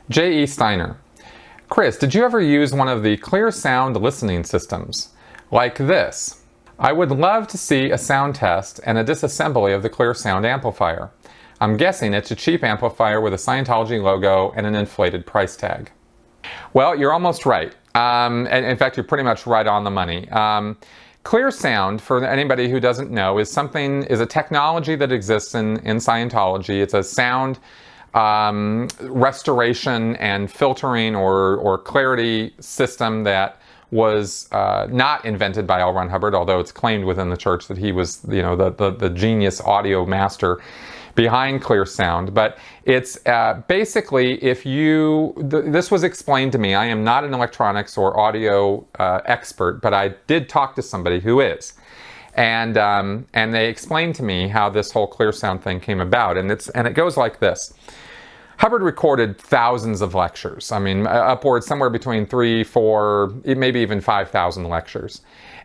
J.E. Steiner. Chris, did you ever use one of the Clearsound listening systems? Like this. I would love to see a sound test and a disassembly of the Clearsound amplifier. I'm guessing it's a cheap amplifier with a Scientology logo and an inflated price tag. Well, you're almost right. And in fact, you're pretty much right on the money. Clearsound, for anybody who doesn't know, is a technology that exists in Scientology. It's a sound restoration and filtering or clarity system that was not invented by L. Ron Hubbard, although it's claimed within the church that he was, the genius audio master behind Clearsound. But it's basically, this was explained to me. I am not an electronics or audio expert, but I did talk to somebody who is. And they explained to me how this whole Clearsound thing came about. And it goes like this. Hubbard recorded thousands of lectures. I mean, upwards somewhere between 3, 4, maybe even 5,000 lectures.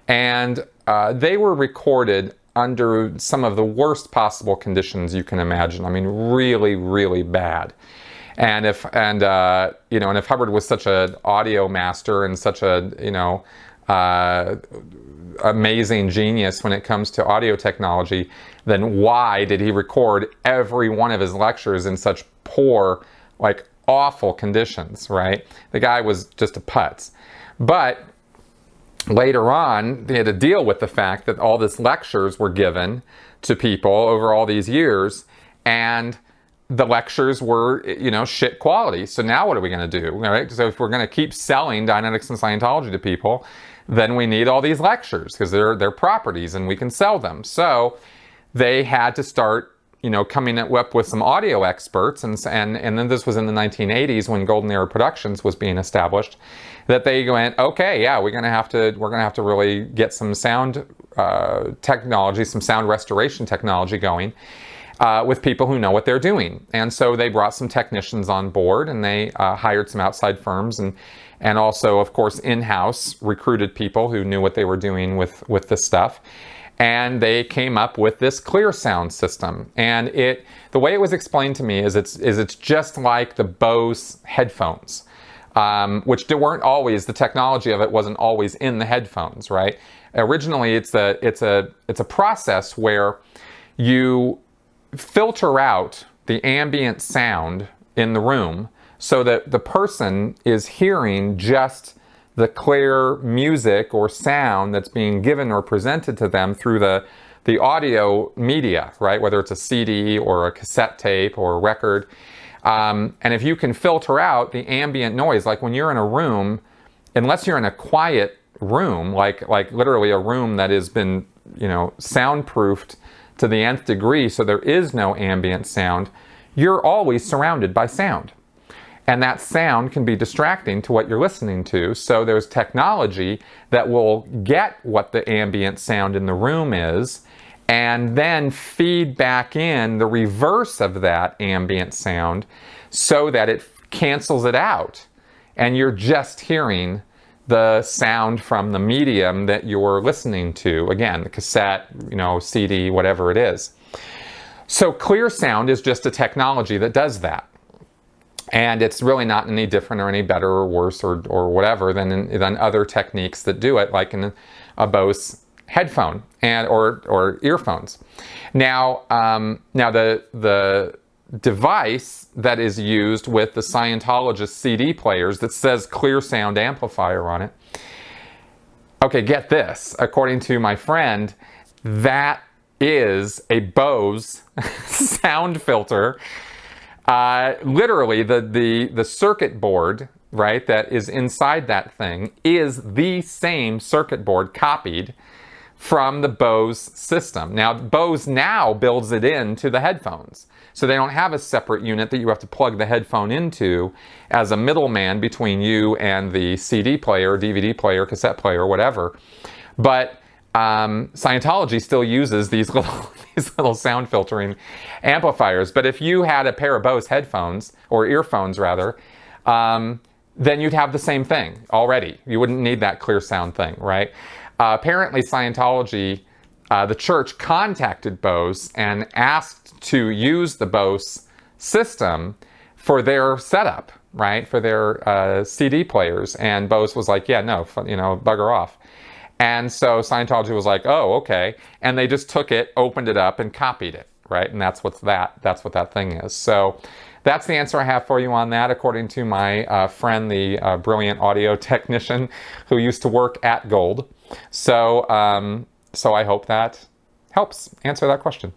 And they were recorded under some of the worst possible conditions you can imagine. I mean, really, really bad. And if Hubbard was such an audio master and such a, amazing genius when it comes to audio technology, then why did he record every one of his lectures in such poor, awful conditions, right? The guy was just a putz. But later on, they had to deal with the fact that all these lectures were given to people over all these years, and the lectures were, shit quality. So now what are we going to do, right? So if we're going to keep selling Dianetics and Scientology to people, then we need all these lectures because they're properties and we can sell them. So they had to start, coming up with some audio experts, and then this was in the 1980s when Golden Era Productions was being established, that they went, okay, yeah, we're gonna have to really get some sound technology, some sound restoration technology going with people who know what they're doing. And so they brought some technicians on board, and they hired some outside firms, and also, of course, in-house recruited people who knew what they were doing with this stuff. And they came up with this Clearsound system. And the way it was explained to me is it's just like the Bose headphones, which weren't always, the technology of it wasn't always in the headphones, right? Originally, it's a process where you filter out the ambient sound in the room so that the person is hearing just the clear music or sound that's being given or presented to them through the audio media, right? Whether it's a CD or a cassette tape or a record. And if you can filter out the ambient noise, like when you're in a room, unless you're in a quiet room, like literally a room that has been, soundproofed to the nth degree so there is no ambient sound, you're always surrounded by sound. And that sound can be distracting to what you're listening to. So there's technology that will get what the ambient sound in the room is and then feed back in the reverse of that ambient sound so that it cancels it out. And you're just hearing the sound from the medium that you're listening to. Again, the cassette, CD, whatever it is. So Clearsound is just a technology that does that. And it's really not any different or any better or worse or whatever than other techniques that do it, like in a Bose headphone or earphones. Now, the device that is used with the Scientologist CD players that says Clearsound amplifier on it. Okay, get this. According to my friend, that is a Bose sound filter. Literally, the circuit board, right, that is inside that thing is the same circuit board copied from the Bose system. Now, Bose now builds it into the headphones. So they don't have a separate unit that you have to plug the headphone into as a middleman between you and the CD player, DVD player, cassette player, whatever. But Scientology still uses these little sound filtering amplifiers. But if you had a pair of Bose headphones, or earphones rather, then you'd have the same thing already. You wouldn't need that Clearsound thing, right? Apparently Scientology, the church contacted Bose and asked to use the Bose system for their setup. right, for their CD players. And Bose was like, yeah, no, bugger off. And so Scientology was like, oh, okay. And they just took it, opened it up, and copied it, right? And that's what that thing is. So that's the answer I have for you on that, according to my friend, the brilliant audio technician who used to work at Gold. So, so I hope that helps answer that question.